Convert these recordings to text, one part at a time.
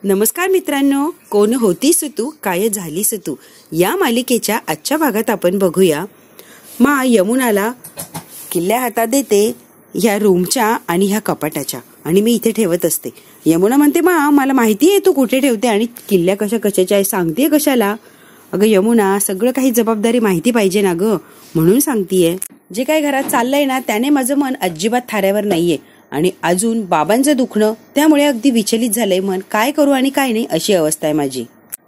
नमस्कार मित्रांनो, कोण होतीस तू काय झालीस तू या मालिकेच्या आजच्या भागात आपण बघूया मा यमुनाला किल्ल्या हातात देते ह्या रूमच्या आणि ह्या कपाटाच्या आणि मी इथे ठेवत असते. यमुना म्हणते मा मला माहिती आहे तू कुठे ठेवते आणि किल्ल्या कशाच्या आहे सांगतेय कशाला. अगं यमुना सगळं काही जबाबदारी माहिती पाहिजे ना ग, म्हणून सांगतेय. जे काही घरात चाललंय ना त्याने माझं मन अजिबात थाऱ्यावर नाहीये आणि अजून बाबांचं दुखणं त्यामुळे अगदी विचलित झालंय मन. काय करू आणि काय नाही अशी अवस्था आहे माझी.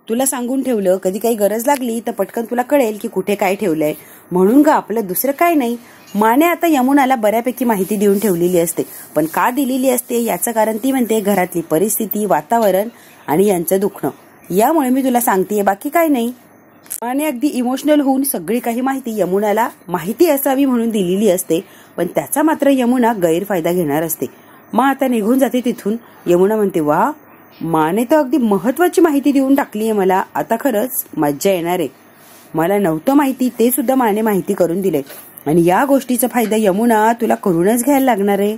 तुला सांगून ठेवलं कधी काही गरज लागली तर पटकन तुला कळेल की कुठे काय ठेवलंय म्हणून गा आपलं दुसरं काय नाही. माने आता यमुनाला बऱ्यापैकी माहिती देऊन ठेवलेली असते, पण का दिलेली असते याचं कारण ती म्हणते घरातली परिस्थिती, वातावरण आणि यांचं दुखणं, यामुळे मी तुला सांगतेय, बाकी काय नाही. माने अगदी इमोशनल होऊन सगळी काही माहिती यमुनाला माहिती असावी म्हणून दिलेली असते, पण त्याचा मात्र यमुना गैरफायदा घेणार असते. मग आता निघून जाते तिथून. यमुना म्हणते वा माने तर अगदी महत्वाची माहिती देऊन टाकली आहे मला, आता खरंच मज्जा येणार आहे. मला नव्हतं माहिती ते सुद्धा माने माहिती करून दिले आणि या गोष्टीचा फायदा यमुना तुला करूनच घ्यायला लागणार आहे.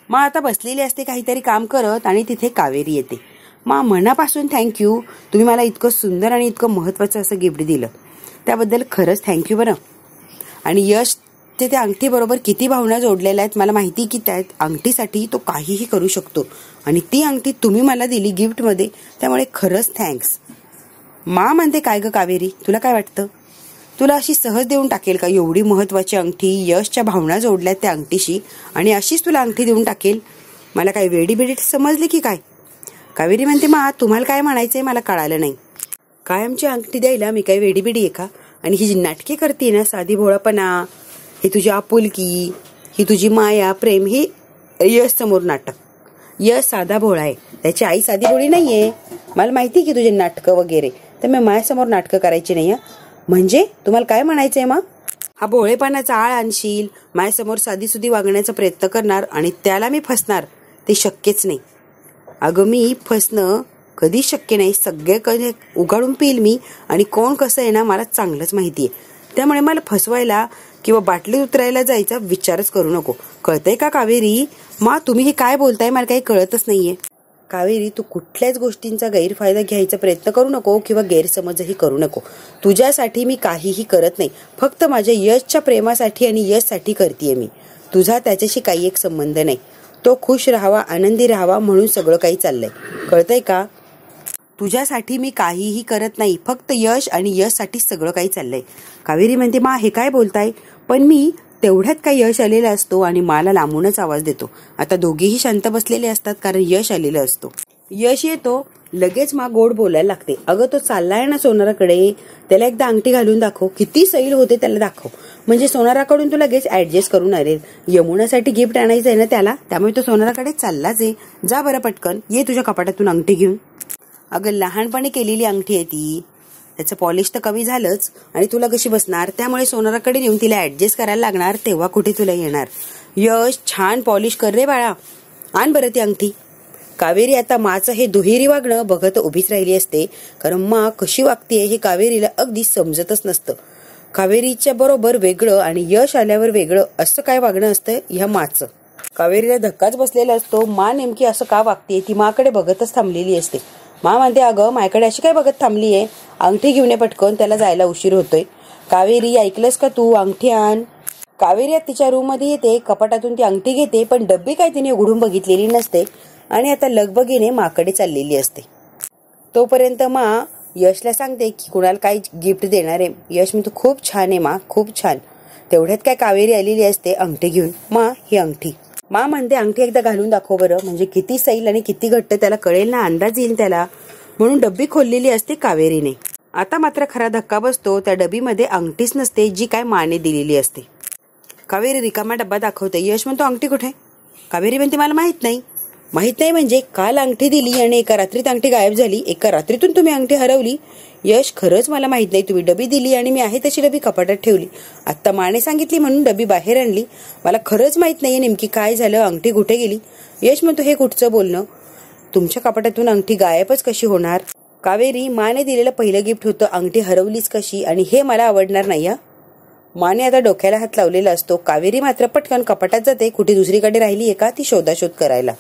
मग आता बसलेली असते काहीतरी काम करत आणि तिथे कावेरी येते. मा मनापासून थँक्यू, तुम्ही मला इतकं सुंदर आणि इतकं महत्वाचं असं गिफ्ट दिलं त्याबद्दल खरंच थँक्यू बरं. आणि यश ते त्या अंगठी बरोबर किती भावना जोडलेल्या आहेत मला माहिती की त्या अंगठीसाठी तो काहीही करू शकतो आणि ती अंगठी तुम्ही मला दिली गिफ्टमध्ये, त्यामुळे खरंच थँक्स. मा म्हणते काय ग कावेरी तुला काय वाटतं, तुला अशी सहज देऊन टाकेल का एवढी महत्वाची अंगठी, यशच्या भावना जोडल्यात त्या अंगठीशी आणि अशीच तुला अंगठी देऊन टाकेल, मला काय वेडी बेडी समजली की काय. कावेरी म्हणते मा तुम्हाला काय म्हणायचंय मला कळालं नाही. कायमची अंगठी द्यायला मी काय वेडी बेडी आहे का, आणि ही जी नाटके करते ना साधी भोळापणा, ही तुझी आपुलकी, ही तुझी माया प्रेम, हे यश समोर नाटक. यश साधा भोळा आहे, त्याची आई साधी भोळी नाहीये. मला माहिती की तुझे नाटकं वगैरे, तर मी माझ्यासमोर नाटकं करायची नाही. म्हणजे तुम्हाला काय म्हणायचंय मग, हा भोळेपणाचा आळ आणशील, माझ्यासमोर साधी सुधी वागण्याचा प्रयत्न करणार आणि त्याला मी फसणार, ते शक्यच नाही. अगं मी फसणं कधीच शक्य नाही, सगळे कधी उघडून पिईल मी आणि कोण कसं आहे ना मला चांगलंच माहितीये, त्यामुळे मला फसवायला किंवा बाटली उतरायला जायचा विचारच करू नको, कळतंय का कावेरी. मा तुम्ही हे काय बोलताय मला काही कळतच नाहीये. कावेरी तू कुठल्याच गोष्टींचा गैरफायदा घ्यायचा प्रयत्न करू नको किंवा गैरसमजही करू नको. तुझ्यासाठी मी काहीही करत नाही, फक्त माझ्या यशच्या प्रेमासाठी आणि यशसाठी करतेय मी. तुझा त्याच्याशी काही एक संबंध नाही. तो खुश राहावा, आनंदी राहावा म्हणून सगळं काही चाललंय, कळतंय का. तुझ्यासाठी मी काहीही करत नाही, फक्त यश आणि यशसाठी सगळं काही चाललंय. कावेरी म्हणते मा हे काय बोलताय, पण मी तेवढ्यात काय यश आलेला असतो आणि मला लांबूनच आवाज देतो. आता दोघेही शांत बसलेले असतात कारण यश आलेलं असतो. यश येतो लगेच मा गोड बोलायला लागते, अगं तो चाललाय ना सोनाराकडे, त्याला एकदा अंगठी घालून दाखव, किती सैल होते त्याला दाखव, म्हणजे सोनाराकडून तू लगेच ऍडजस्ट करून आले. यमुनासाठी गिफ्ट आणायचं आहे ना त्याला, त्यामुळे तो सोनाराकडे चाललाच आहे. जा बरं पटकन ये तुझ्या कपाटातून अंगठी घेऊन. अगं लहानपणी केलेली अंगठी आहे ती, त्याचं पॉलिश तर कमी झालंच आणि तुला कशी बसणार, त्यामुळे सोनाराकडे नेऊन तिला ऍडजस्ट करायला लागणार, तेव्हा कुठे तुला येणार. यश छान पॉलिश कर रे बाळा, आण बरं ती अंगठी. कावेरी आता माचं हे दुहेरी वागणं बघत उभीच राहिली असते, कारण मा कशी वागतेय हे कावेरीला अगदी समजतच नसतं. कावेरीच्या बरोबर वेगळं आणि यश आल्यावर वेगळं असं काय वागणं असतं ह्या माचं. कावेरीला धक्काच बसलेला असतो, मा नेमकी असं का वागते ती माकडे बघतच थांबलेली असते. मा म्हणते अगं माझ्याकडे अशी काय बघत थांबलीये, अंगठी घेऊन ये पटकन, त्याला जायला उशीर होतोय. कावेरी ऐकलंस का तू, अंगठी आण. कावेरी तिच्या रूम मध्ये येते, कपाटातून ती अंगठी घेते, पण डब्बी काय तिने उघडून बघितलेली नसते आणि आता लगबगीने माकडे चाललेली असते. तोपर्यंत मा यशला सांगते की कुणाला काय गिफ्ट देणार आहे. यश म्हणतो खूप छान आहे मा, खूप छान. तेवढ्यात काय कावेरी आलेली असते अंगठी घेऊन. मा ही अंगठी. मा म्हणते अंगठी एकदा घालून दाखव बरं, म्हणजे किती सैल आणि किती घट्ट त्याला कळेल ना, अंदाज येईल त्याला, म्हणून डब्बी खोललेली असते कावेरीने. आता मात्र खरा धक्का बसतो, त्या डब्बीमध्ये अंगठीच नसते जी काय माने दिलेली असते. कावेरी रिकामा डब्बा दाखवते. यश म्हणतो अंगठी कुठे. कावेरी म्हणते मला माहित नाही. माहित नाही म्हणजे काल अंगठी दिली आणि एका रात्रीत अंगठी गायब झाली, एका रात्रीतून तुम्ही अंगठी हरवली. यश खरंच मला माहित नाही, तुम्ही डबी दिली आणि मी आहे तशी डबी कपाटात ठेवली, आता माने सांगितली म्हणून डबी बाहेर आणली, मला खरंच माहित नाहीये नेमकी काय झालं, अंगठी कुठे गेली. यश म्हणतो हे कुठचं बोलणं, तुमच्या कपाटातून अंगठी गायबच कशी होणार. कावेरी माने दिलेलं पहिलं गिफ्ट होतं, अंगठी हरवलीच कशी आणि हे मला आवडणार नाही. माने आता डोक्याला हात लावलेला असतो. कावेरी मात्र पटकन कपाटात जाते, कुठे दुसरीकडे राहिली आहे का ती शोधाशोध करायला.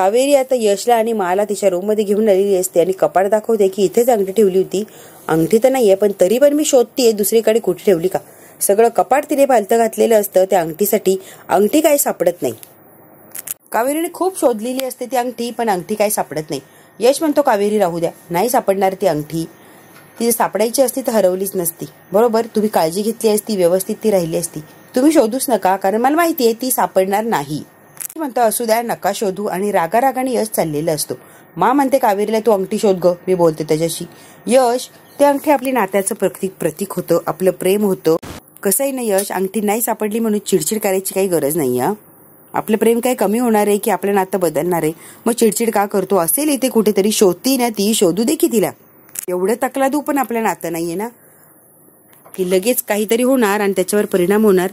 कावेरी आता यशला आणि माला तिच्या रूम मध्ये घेऊन आलेली असते आणि कपाट दाखवते की इथेच अंगठी ठेवली होती. अंगठी तर नाहीये, पण तरी पण मी शोधतीये दुसरीकडे कुठे ठेवली का. सगळं कपाट तिने पालतं घातलेलं असतं त्या अंगठीसाठी. अंगठी काही सापडत नाही. कावेरीने खूप शोधलेली असते ती अंगठी, पण अंगठी काही सापडत नाही. यश म्हणतो कावेरी राहू द्या, नाही सापडणार ती अंगठी. ती सापडायची असती तर हरवलीच नसती. बरोबर, तुम्ही काळजी घेतली असती, व्यवस्थित ती राहिली असती. तुम्ही शोधूच नका, कारण मला माहितीये ती सापडणार नाही. म्हणतो असू द्या, नका शोधू, आणि रागारागाने यश चाललेला असतो. मा म्हणते कावेरीला तू अंगठी शोध ग, मी बोलते त्याच्याशी. यश, ते अंगठी आपली नात्याचं प्रतीक होतं, आपलं प्रेम होतं. कसंही ना यश, अंगठी नाही सापडली म्हणून चिडचिड करायची काही गरज नाही. आपलं प्रेम काही कमी होणार आहे की आपलं नातं बदलणार आहे? मग चिडचिड का करतो? असेल इथे कुठेतरी, शोधती ना ती, शोधू दे की तिला. एवढं तकलादू पण आपलं नातं नाहीये ना की लगेच काहीतरी होणार आणि त्याच्यावर परिणाम होणार.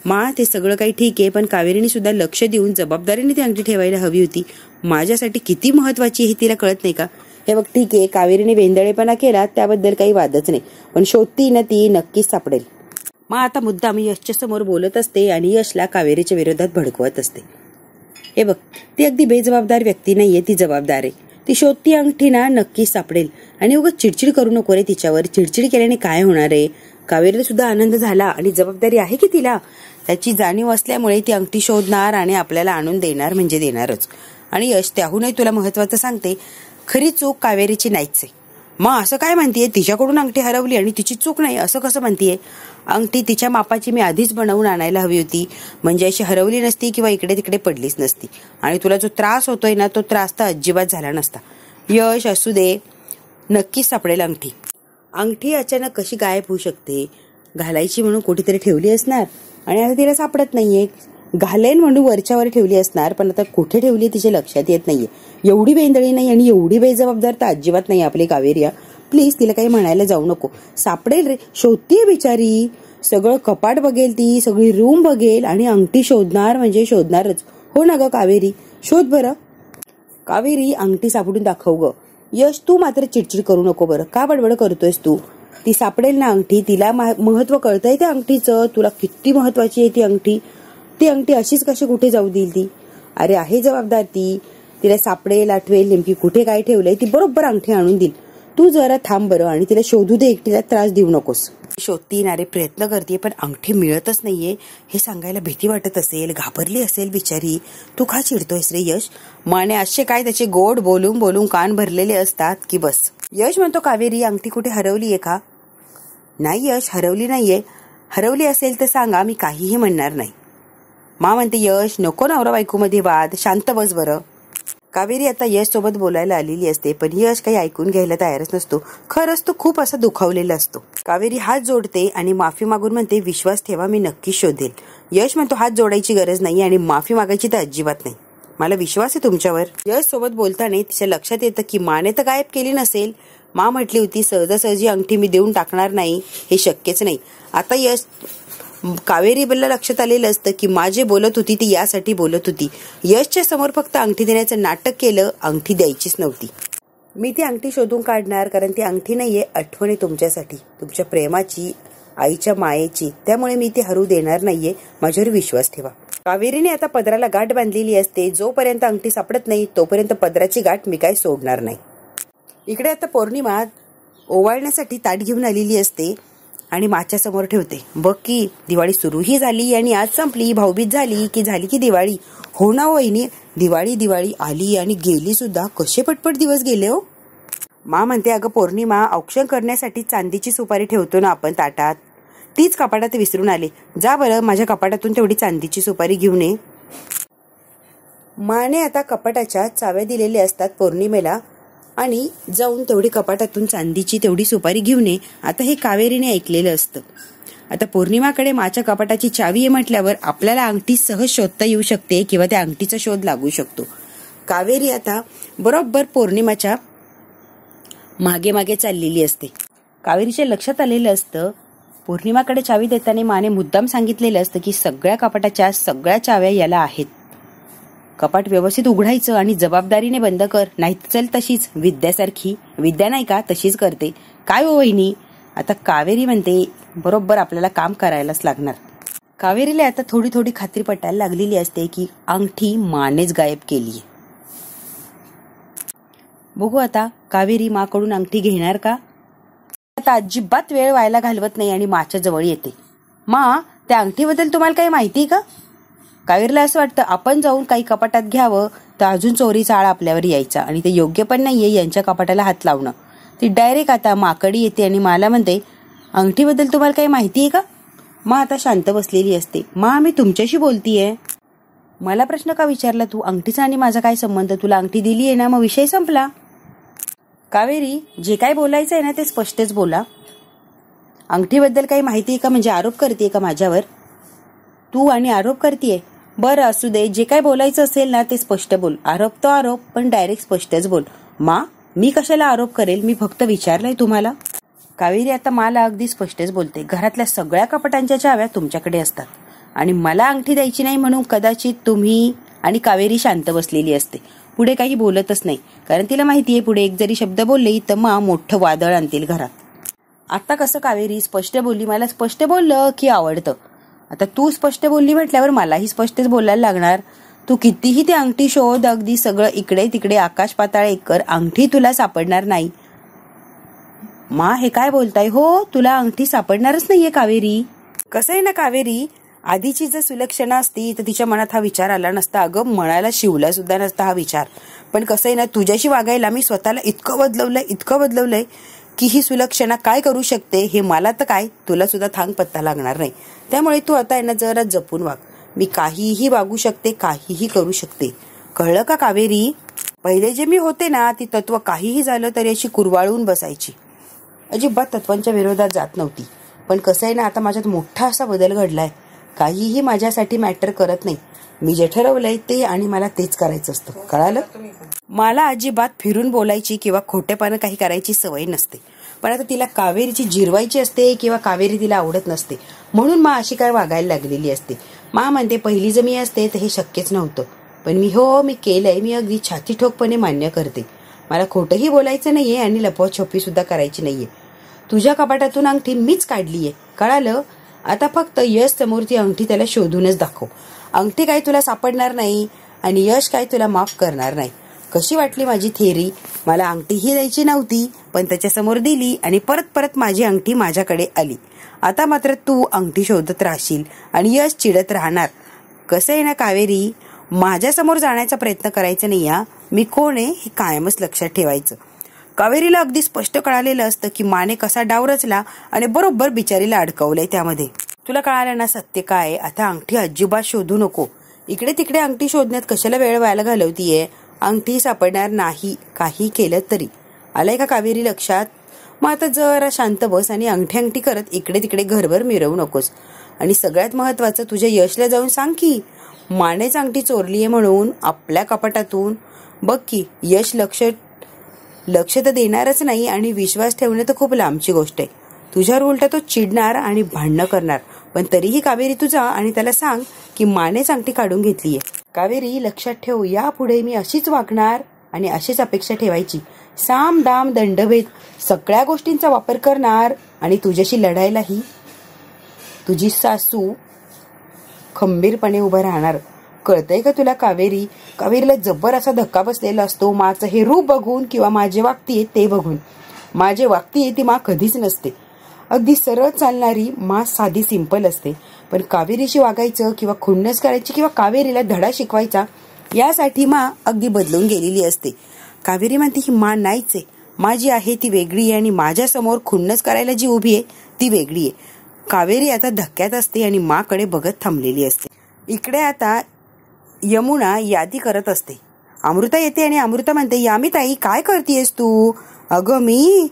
मा, ते सगळं काही ठीक आहे, पण कावेरीने सुद्धा लक्ष देऊन जबाबदारीने ती अंगठी ठेवायला हवी होती. माझ्यासाठी किती महत्वाची हे तिला कळत नाही का? हे बघ, ठीक आहे, कावेरीने वेंदळेपणा केला त्याबद्दल काही वादच नाही, पण शोधती ना ती नक्कीच सापडेल. मग आता मुद्दाम यशच्या समोर बोलत असते आणि यशला कावेरीच्या विरोधात भडकवत असते. हे बघ, ती अगदी बेजबाबदार व्यक्ती नाहीये, ती जबाबदार आहे. ती शोधती अंगठी ना नक्कीच सापडेल. आणि उगाच चिडचिड करू नको रे तिच्यावर. चिडचिड केल्याने काय होणार आहे? कावेरीला सुद्धा आनंद झाला आणि जबाबदारी आहे की तिला. त्याची जाणीव असल्यामुळे ती अंगठी शोधणार आणि आपल्याला आणून देणार म्हणजे देणारच. आणि यश, त्याहूनही तुला महत्वाचं सांगते, खरी चूक कावेरीची नाहीच आहे. मग असं काय म्हणतीये? तिच्याकडून अंगठी हरवली आणि तिची चूक नाही असं कसं म्हणतीये? अंगठी तिच्या मापाची मी आधीच बनवून आणायला हवी होती, म्हणजे अशी हरवली नसती किंवा इकडे तिकडे पडलीच नसती. आणि तुला जो त्रास होतोय ना, तो त्रास तर अजिबात झाला नसता. यश, असू दे, नक्कीच सापडेल अंगठी. अंगठी अचानक कशी गायब होऊ शकते? घालायची म्हणून कुठेतरी ठेवली असणार आणि आता तिला सापडत नाहीये. घालेन म्हणून वरच्यावर ठेवली असणार, पण आता कुठे ठेवली तिच्या लक्षात येत नाहीये. एवढी वेंदळी नाही आणि एवढी बेजबाबदार तर अजिबात नाही आपली कावेरी. प्लीज तिला काही म्हणायला जाऊ नको. सापडेल रे, शोधतीये बिचारी. सगळं कपाट बघेल ती, सगळी रूम बघेल आणि अंगठी शोधणार म्हणजे शोधणारच. हो ना ग कावेरी, शोध बरं. कावेरी, अंगठी सापडून दाखव ग. यश, तू मात्र चिडचिड करू नको बरं. का बडबड करतोयस तू? ती सापडेल ना अंगठी. तिला महत्व कळतंय त्या अंगठीचं. तुला किती महत्वाची आहे ती अंगठी. ती अंगठी अशीच कशी कुठे जाऊ देईल ती? अरे, आहे जबाबदार ती. तिला सापडेल, आठवेल नेमकी कुठे काय ठेवलंय, ती बरोबर अंगठी आणून देईल. तू जरा थांब बरं आणि तिला शोधू दे, एकटीला त्रास देऊ नकोस. शोधती ना रे, प्रयत्न करते, पण अंगठी मिळतच नाहीये. हे सांगायला भीती वाटत असेल, घाबरली असेल बिचारी. तू का चिडतोयस रे यश? माने असे काय त्याचे गोड बोलून बोलून कान भरलेले असतात की बस. यश म्हणतो कावेरी, अंगठी कुठे हरवलीये का? नाही यश, हरवली नाहीये. हरवली असेल तर सांगा, मी काहीही म्हणणार नाही. मा म्हणते, यश नको नवरा बायको मध्ये वाद, शांत बस बरं. कावेरी आता यश सोबत बोलायला आलेली असते, पण यश काही ऐकून घ्यायला तयारच नसतो. खरंच तो खूप असा दुखावलेला असतो. कावेरी हात जोडते आणि माफी मागून म्हणते, विश्वास ठेवा, मी नक्की शोधेल. यश म्हणतो, हात जोडायची गरज नाही आणि माफी मागायची तर अजिबात नाही. मला विश्वास आहे तुमच्यावर. यश सोबत बोलताना तिच्या लक्षात येतं की माने तर गायब केली नसेल. मा म्हटली होती सहजासहजी अंगठी मी देऊन टाकणार नाही, हे शक्यच नाही. आता यश कावेरी बल्ला लक्षात आलेलं असतं की मा जे बोलत होती ती यासाठी बोलत होती. यशच्या समोर फक्त अंगठी देण्याचं नाटक केलं, अंगठी द्यायचीच नव्हती. मी ती अंगठी शोधून काढणार, कारण ती अंगठी नाहीये, आठवण आहे तुमच्यासाठी, तुमच्या प्रेमाची, आईच्या मायेची. त्यामुळे मी ती हरू देणार नाहीये, माझ्यावर विश्वास ठेवा. कावेरीने आता पदराला गाठ बांधलेली असते. जोपर्यंत अंगठी सापडत नाही तोपर्यंत पदराची गाठ मी काय सोडणार नाही. इकडे आता पौर्णिमा ओवाळण्यासाठी ताट घेऊन आलेली असते आणि माच्या समोर ठेवते. बघ की, दिवाळी सुरूही झाली आणि आज संपली. भाऊबीज झाली की दिवाळी. हो ना वहिनी, दिवाळी आली आणि गेली सुद्धा. कसे पटपट दिवस गेले हो. मा म्हणते, अगं पौर्णिमा, औक्षण करण्यासाठी चांदीची सुपारी ठेवतो ना आपण ताटात, तीच कपाटात विसरून आले. जा बरं माझ्या कपाटातून तेवढी चांदीची सुपारी घेऊन ये. माने आता कपाटाच्या चाव्या दिलेल्या असतात पौर्णिमेला आणि जाऊन तेवढी कपाटातून चांदीची तेवढी सुपारी घेऊन ये. आता हे कावेरीने ऐकलेलं असतं. आता पौर्णिमाकडे माच्या कपाटाची चावी आहे म्हटल्यावर आपल्याला अंगठी सहज शोधता येऊ शकते किंवा त्या अंगठीचा शोध लागू शकतो. कावेरी आता बरोबर पौर्णिमाच्या मागे मागे चाललेली असते. कावेरीच्या लक्षात आलेलं असतं पौर्णिमाकडे चावी देताना माने मुद्दाम सांगितलेलं असतं की सगळ्या कपाटाच्या सगळ्या चाव्या याला आहेत. कपाट व्यवस्थित उघडायचं आणि जबाबदारीने बंद कर, नाही चल तशीच विद्यासारखी. विद्या नाही का, तशीच करते. काय हो वहिनी. आता कावेरी म्हणते, बरोबर आपल्याला काम करायलाच लागणार. कावेरीला आता थोडी थोडी खात्री पटायला लागलेली असते की अंगठी मानेच गायब केलीये. बघू आता कावेरी माकडून अंगठी घेणार का? आता अजिबात वेळ व्हायला घालवत नाही आणि माच्या जवळ येते. मा, त्या अंगठीबद्दल तुम्हाला काही माहिती का? कावेरीला असं वाटतं आपण जाऊन काही कपाटात घ्यावं तर अजून चोरीचा आळ आपल्यावर यायचा आणि ते योग्य पण नाहीये यांच्या कपाटाला हात लावणं. ती डायरेक्ट आता माकडे येते आणि मला म्हणते, अंगठीबद्दल तुम्हाला काही माहिती आहे का? मा आता शांत बसलेली असते. मा, मी तुमच्याशी बोलतीये. मला प्रश्न का विचारला तू? अंगठीचा आणि माझा काय संबंध? तुला अंगठी दिली आहे ना, मग विषय संपला. कावेरी, जे काय बोलायचं आहे ना ते स्पष्टच बोला. अंगठीबद्दल काही माहिती आहे का? म्हणजे आरोप करतेय का माझ्यावर? तू आणि आरोप करतेय? बरं असू दे, जे काय बोलायचं असेल ना ते स्पष्ट बोल. आरोप तो आरोप, पण डायरेक्ट स्पष्टच बोल. मा, मी कशाला आरोप करेल? मी फक्त विचारलंय तुम्हाला. कावेरी आता मला अगदी स्पष्टच बोलते. घरातल्या सगळ्या कपाटांच्या चाव्या तुमच्याकडे असतात आणि मला अंगठी द्यायची नाही म्हणून कदाचित तुम्ही आणि कावेरी शांत बसलेली असते. पुढे काही बोलतच नाही, कारण तिला माहितीये पुढे एक जरी शब्द बोलले तर मा मोठं वादळ आणतील घरात. आता कसं कावेरी स्पष्ट बोलली? मला स्पष्ट बोललं की आवडतं. आता तू स्पष्ट बोलली म्हटल्यावर मलाही स्पष्टच बोलायला लागणार. तू कितीही ती अंगठी शोध, अगदी सगळं इकडे तिकडे आकाश पाताळ एक कर, अंगठी तुला सापडणार नाही. मा, हे काय बोलताय? हो, तुला अंगठी सापडणारच नाहीये कावेरी. कसं आहे ना कावेरी, आधीची जर सुलक्षणा असती तर तिच्या मनात हा विचार आला नसता. अगं, मनाला शिवला सुद्धा नसता हा विचार. पण कसं आहे ना, तुझ्याशी वागायला मी स्वतःला इतकं बदलवलंय की ही सुलक्षणा काय करू शकते हे मला तर काय, तुला सुद्धा थांग पत्ता लागणार नाही. त्यामुळे तू आता आहे ना जरा जपून वाग. मी काहीही वागू शकते, काहीही करू शकते. कळलं का कावेरी? पहिले जे मी होते ना ती तत्व काहीही झालं तरी अशी कुरवाळून बसायची, अजिबात तत्वांच्या विरोधात जात नव्हती. पण कसं आहे ना, आता माझ्यात मोठा असा बदल घडलाय. काहीही माझ्यासाठी मॅटर करत नाही. मी जे ठरवलंय ते आणि मला तेच करायचं असतं. कळालं? मला अजिबात फिरून बोलायची किंवा खोटेपणा काही करायची सवय नसते. पण आता तिला कावेरीची जिरवायची असते किंवा कावेरी तिला आवडत नसते, म्हणून मा अशी काय वागायला लागलेली असते. मा म्हणते पहिली जर मी असते तर हे शक्यच नव्हतं, पण मी केलंय. मी अगदी छाती ठोकपणे मान्य करते. मला खोटंही बोलायचं नाहीये आणि लपवाछपवी सुद्धा करायची नाहीये. तुझ्या कपाटातून अंगठी मीच काढलीये. कळालं? आता फक्त यश समोर ती अंगठी त्याला शोधूनच दाखव. अंगठी काय तुला सापडणार नाही आणि यश काय तुला माफ करणार नाही. कशी वाटली माझी थेअरी? मला अंगठीही द्यायची नव्हती, पण त्याच्यासमोर दिली आणि परत परत माझी अंगठी माझ्याकडे आली. आता मात्र तू अंगठी शोधत राहशील आणि यश चिडत राहणार. कसं आहे ना कावेरी, माझ्यासमोर जाण्याचा प्रयत्न करायचा नाही. मी कोण आहे हे कायमच लक्षात ठेवायचं. कावेरीला अगदी स्पष्ट कळालेलं असतं की माने कसा डाव रचला आणि बरोबर बिचारीला अडकवलंय त्यामध्ये. तुला कळालं ना सत्य काय? आता अंगठी अजिबात शोधू नको. इकडे तिकडे अंगठी शोधण्यात कशाला वेळ व्हायला घालवतीये? अंगठी सापडणार नाही काही केलं तरी. आलंय का कावेरी लक्षात? मग आता जरा शांत बस आणि अंगठी करत इकडे तिकडे घरभर मिरवू नकोस. आणि सगळ्यात महत्वाचं, तुझ्या यशला जाऊन सांग की मानेच अंगठी चोरलीये म्हणून आपल्या कपाटातून. बघ की यश लक्ष तर देणारच नाही आणि विश्वास ठेवणं तर खूप लांबची गोष्ट आहे. तुझ्यावर उलटा तो चिडणार आणि भांडणं करणार. पण तरीही कावेरी तुझा आणि त्याला सांग की मानेच अंगठी काढून घेतलीये. कावेरी लक्षात ठेव, यापुढे मी अशीच वागणार आणि अशीच अपेक्षा ठेवायची. साम दाम दंडभेद सगळ्या गोष्टींचा वापर करणार आणि तुझ्याशी लढायलाही तुझी सासू खंबीरपणे उभं राहणार. कळतंय का तुला कावेरी? कावेरीला जबर असा धक्का बसलेला असतो माचं हे रूप बघून किंवा माझे वागतीये ते बघून. माझे वागतीये ती मा कधीच नसते. अगदी सरळ चालणारी मा साधी सिंपल असते. पण कावेरीशी वागायचं किंवा खुन्नस करायची किंवा कावेरीला धडा शिकवायचा यासाठी मा अगदी बदलून गेलेली असते. कावेरी म्हणते ही मा नाहीच आहे. मा जी आहे ती वेगळी आहे आणि माझ्यासमोर खुन्नस करायला जी उभी आहे ती वेगळी आहे. कावेरी आता धक्क्यात असते आणि माकडे बघत थांबलेली असते. इकडे आता यमुना यादी करत असते. अमृता येते आणि अमृता म्हणते, यामी ताई काय करतेयस तू? अगं मी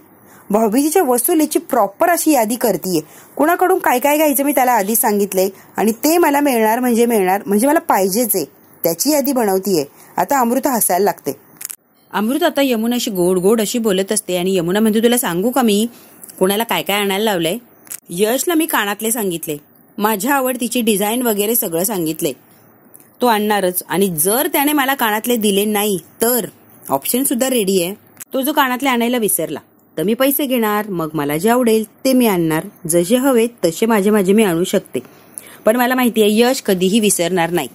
भाऊबीजेच्या वसुलीची प्रॉपर अशी यादी करतीये. कुणाकडून काय काय घ्यायचं मी त्याला आधीच सांगितलंय आणि ते मला मिळणार म्हणजे मला पाहिजेच आहे त्याची यादी बनवतीये. आता अमृता हसायला लागते. अमृता आता यमुनाशी गोड गोड अशी बोलत असते आणि यमुना म्हणते, तुला सांगू का मी कोणाला काय काय आणायला लावलंय? यशला मी कानातले सांगितले, माझ्या आवडतीची डिझाईन वगैरे सगळं सांगितले. तो आणणारच आणि जर त्याने मला कानातले दिले नाही तर ऑप्शन सुद्धा रेडी आहे. तो जो कानातले आणायला विसरला तर मी पैसे घेणार, मग मला जे आवडेल ते मी आणणार. जसे हवे तसे माझे मी आणू शकते. पण मला माहिती आहे यश कधीही विसरणार नाही.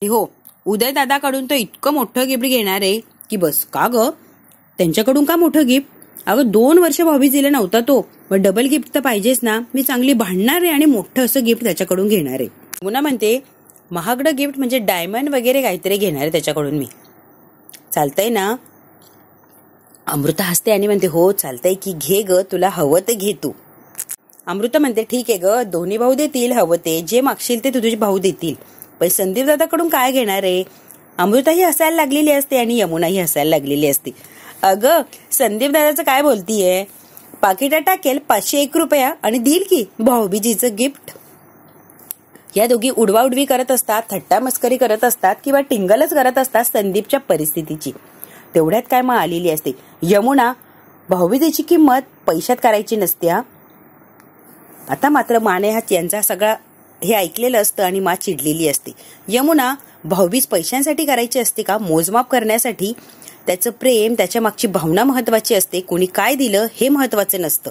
हो, उदय दादाकडून तो इतकं मोठं गिफ्ट घेणार आहे की बस. का ग? त्यांच्याकडून का मोठं गिफ्ट? अगं 2 वर्ष भाऊबीजेला नव्हता तो, मग डबल गिफ्ट तर पाहिजेच ना. मी चांगली भांडणार आहे आणि मोठं असं गिफ्ट त्याच्याकडून घेणार आहे. यमुना म्हणते महागडं गिफ्ट म्हणजे डायमंड वगैरे काहीतरी घेणार आहे त्याच्याकडून मी. चालतंय ना? अमृता हसते आणि म्हणते हो चालतंय की, घे ग, तुला हवं ते घे तू. अमृता म्हणते ठीक आहे ग, दोन्ही भाऊ देतील हवं ते, जे मागशील ते तुझे भाऊ देतील, पण संदीप दादाकडून काय घेणार आहे? अमृताही हसायला लागलेली असते आणि यमुनाही हसायला लागलेली असते. अगं संदीप दादाचं काय बोलतीये, पाकिटात टाकेल 501 रुपया आणि देईल की भाऊबीजीचं गिफ्ट. या दोघी उडवाउडवी करत असतात, थट्टा मस्करी करत असतात किंवा टिंगलच करत असतात संदीपच्या परिस्थितीची. तेवढ्यात काय मग आलेली असते यमुना. भाऊबीजेची किंमत पैशात करायची नसते. आता मात्र माने हा यांचा सगळा हे ऐकलेलं असतं आणि मा चिडलेली असते. यमुना, भाऊबीज पैशांसाठी करायची असते का? मोजमाप करण्यासाठी? त्याचं प्रेम, त्याच्या मागची भावना महत्वाची असते. कोणी काय दिलं हे महत्वाचं नसतं.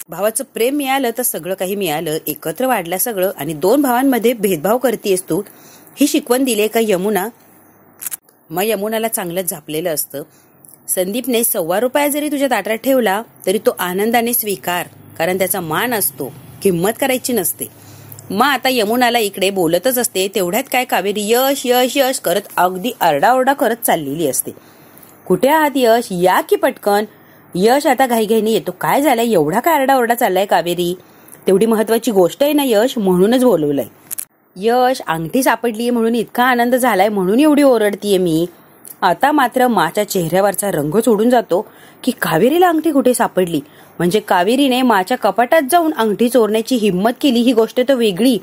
भावाचं प्रेम मिळालं तर सगळं काही मिळालं, एकत्र वाढलं सगळं, आणि 2 भावांमध्ये भेदभाव करतेस तू, ही शिकवण दिली का यमुना? मग यमुनाला चांगलंच झापलेलं असतं. संदीपने 1.25 रुपया जरी तुझ्या ताटात ठेवला तरी तो आनंदाने स्वीकार, कारण त्याचा मान असतो, किंमत करायची नसते. मग आता यमुनाला इकडे बोलतच असते. तेवढ्यात काय कावेरी यश यश यश करत अगदी आरडाओरडा करत चाललेली असते. कुठे आहात यश? या की पटकन. यश आता घाईघाईने येतो. काय झालंय, एवढा काय आरडाओरडा चाललाय कावेरी? तेवढी महत्वाची गोष्ट आहे ना यश, म्हणूनच बोलवलंय. यश, अंगठी सापडलीये म्हणून इतका आनंद झालाय, म्हणून एवढी ओरडतीये मी. आता मात्र माच्या चेहऱ्यावरचा रंग सोडून जातो की कावेरीला अंगठी कुठे सापडली. म्हणजे कावेरीने माच्या कपाटात जाऊन अंगठी चोरण्याची हिंमत केली ही गोष्ट तर वेगळी,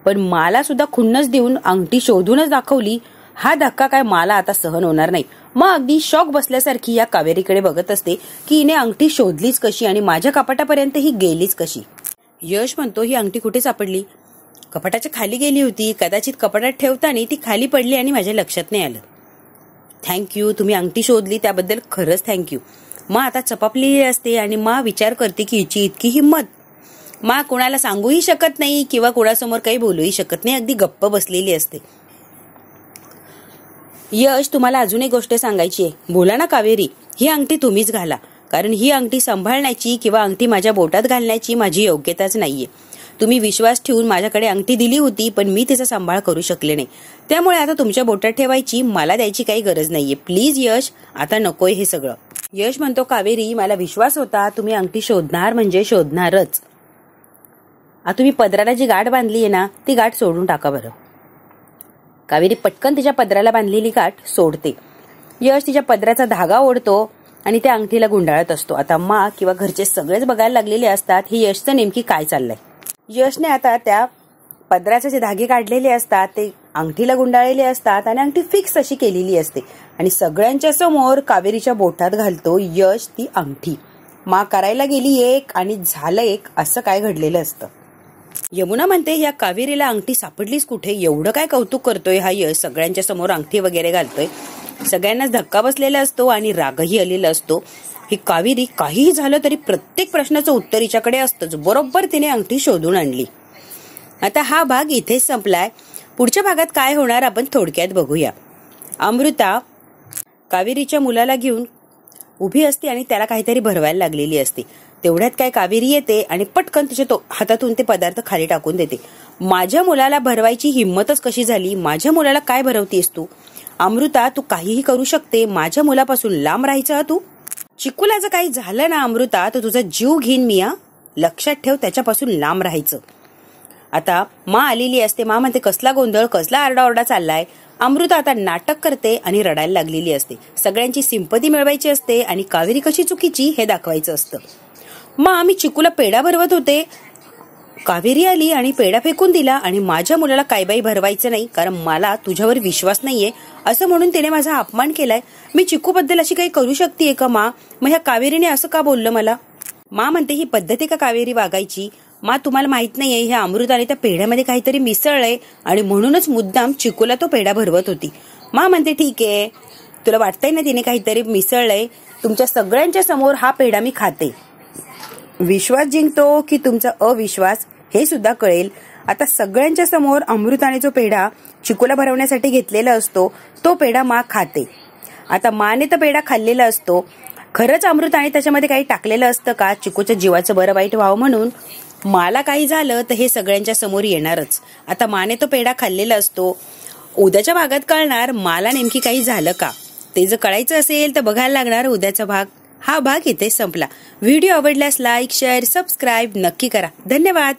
पण मला सुद्धा खुन्नस देऊन अंगठी शोधूनच दाखवली. हा धक्का काय मला आता सहन होणार नाही. मग अगदी शॉक बसल्यासारखी या कावेरीकडे बघत असते की हिने अंगठी शोधलीच कशी आणि माझ्या कपाटापर्यंत ही गेलीच कशी. यश म्हणतो ही अंगठी कुठे सापडली? कपाटाच्या खाली गेली होती, कदाचित कपाटात ठेवताना ती खाली पडली आणि माझ्या लक्षात नाही आलं. थँक्यू, तुम्ही अंगठी शोधली त्याबद्दल खरंच थँक्यू. मा आता चपापलेली असते आणि मा विचार करते की हिची इतकी हिंमत. मा कोणाला सांगूही शकत नाही किंवा कोणासमोर काही बोलूही शकत नाही, अगदी गप्प बसलेली असते. यश, तुम्हाला अजून एक गोष्ट सांगायची आहे. बोला ना कावेरी. ही अंगठी तुम्हीच घाला, कारण ही अंगठी सांभाळण्याची किंवा अंगठी माझ्या बोटात घालण्याची माझी योग्यताच नाहीये. तुम्ही विश्वास ठेवून माझ्याकडे अंगठी दिली होती, पण मी तिचा सांभाळ करू शकले नाही, त्यामुळे आता तुमच्या बोटात ठेवायची, मला द्यायची काही गरज नाहीये. प्लीज यश, आता नकोय हे सगळं. यश म्हणतो कावेरी, मला विश्वास होता तुम्ही अंगठी शोधणार म्हणजे शोधणारच. आता तुम्ही पदराला जी गाठ बांधली आहे ना, ती गाठ सोडून टाका बरं. कावेरी पटकन तिच्या पदराला बांधलेली गाठ सोडते. यश तिच्या पदराचा धागा ओढतो आणि त्या अंगठीला गुंडाळत असतो. आता मा किंवा घरचे सगळेच बघायला लागलेले असतात ही यशचं नेमकी काय चाललंय. यशने आता त्या पदराचे जे धागे काढलेले असतात ते अंगठीला गुंडाळलेले असतात आणि अंगठी फिक्स अशी केलेली असते आणि सगळ्यांच्या समोर कावेरीच्या बोटात घालतो यश ती अंगठी. मा करायला गेली एक आणि झालं एक, असं काय घडलेलं असतं. यमुना म्हणते या कावेरीला अंगठी सापडलीच कुठे, एवढं काय कौतुक करतोय हा यश, सगळ्यांच्या समोर अंगठी वगैरे घालतोय. सगळ्यांनाच धक्का बसलेला असतो आणि रागही आलेला असतो. ही कावेरी काहीही झालं तरी प्रत्येक प्रश्नाचं उत्तर हिच्याकडे असतंच. बरोबर तिने अंगठी शोधून आणली. आता हा भाग इथेच संपलाय. पुढच्या भागात काय होणार आपण थोडक्यात बघूया. अमृता कावेरीच्या मुलाला घेऊन उभी असते आणि त्याला काहीतरी भरवायला लागलेली असते. तेवढ्यात काय कावेरी येते आणि पटकन तिच्या हातातून ते पदार्थ खाली टाकून देते. माझ्या मुलाला भरवायची हिंमतच कशी झाली? माझ्या मुलाला काय भरवतेस तू? अमृता, तू काहीही करू शकते, माझ्या मुलापासून लांब राहायचं तू. चिकूला जर काही झालं ना अमृता तर तुझा जीव घेईन मी. लक्षात ठेव, त्याच्यापासून लांब राहायचं. आता मा आलेली असते. मा म्हणते कसला गोंधळ, कसला आरडाओरडा चाललाय. अमृता आता नाटक करते आणि रडायला लागलेली असते. सगळ्यांची सिंपती मिळवायची असते आणि कावेरी कशी चुकीची हे दाखवायचं असतं. मा, आम्ही चिकूला पेढा भरवत होते, कावेरी आली आणि पेढा फेकून दिला आणि माझ्या मुलाला काय बाई भरवायचं नाही कारण मला तुझ्यावर विश्वास नाहीये असं म्हणून तिने माझा अपमान केलाय. मी चिकू बद्दल अशी काही करू शकतेय का मा? मग ह्या कावेरीने असं का बोललं मला? मा म्हणते ही पद्धती का कावेरी वागायची? मा, तुम्हाला माहित नाहीये ह्या अमृताने त्या पेढ्यामध्ये काहीतरी मिसळलंय आणि म्हणूनच मुद्दाम चिकूला तो पेढा भरवत होती. मा म्हणते ठीक आहे, तुला वाटतंय ना तिने काहीतरी मिसळलंय, तुमच्या सगळ्यांच्या समोर हा पेढा मी खाते. विश्वास जिंकतो की तुमचा अविश्वास हे सुद्धा कळेल. आता सगळ्यांच्या समोर अमृताने जो पेढा चिकूला भरवण्यासाठी घेतलेला असतो तो पेढा मा खाते. आता माने तर पेढा खाल्लेला असतो खरंच अमृत आणि त्याच्यामध्ये काही टाकलेलं असतं का चिकूच्या जीवाचं बरं वाईट व्हावं म्हणून? मला काही झालं तर हे सगळ्यांच्या समोर येणारच. आता माने तो पेढा खाल्लेला असतो. उद्याच्या भागात कळणार मला नेमकी काही झालं का. ते जर कळायचं असेल तर बघायला लागणार उद्याचा भाग. हा भाग इथे संपला. व्हिडिओ आवडल्यास लाईक, शेअर, सबस्क्राईब नक्की करा. धन्यवाद.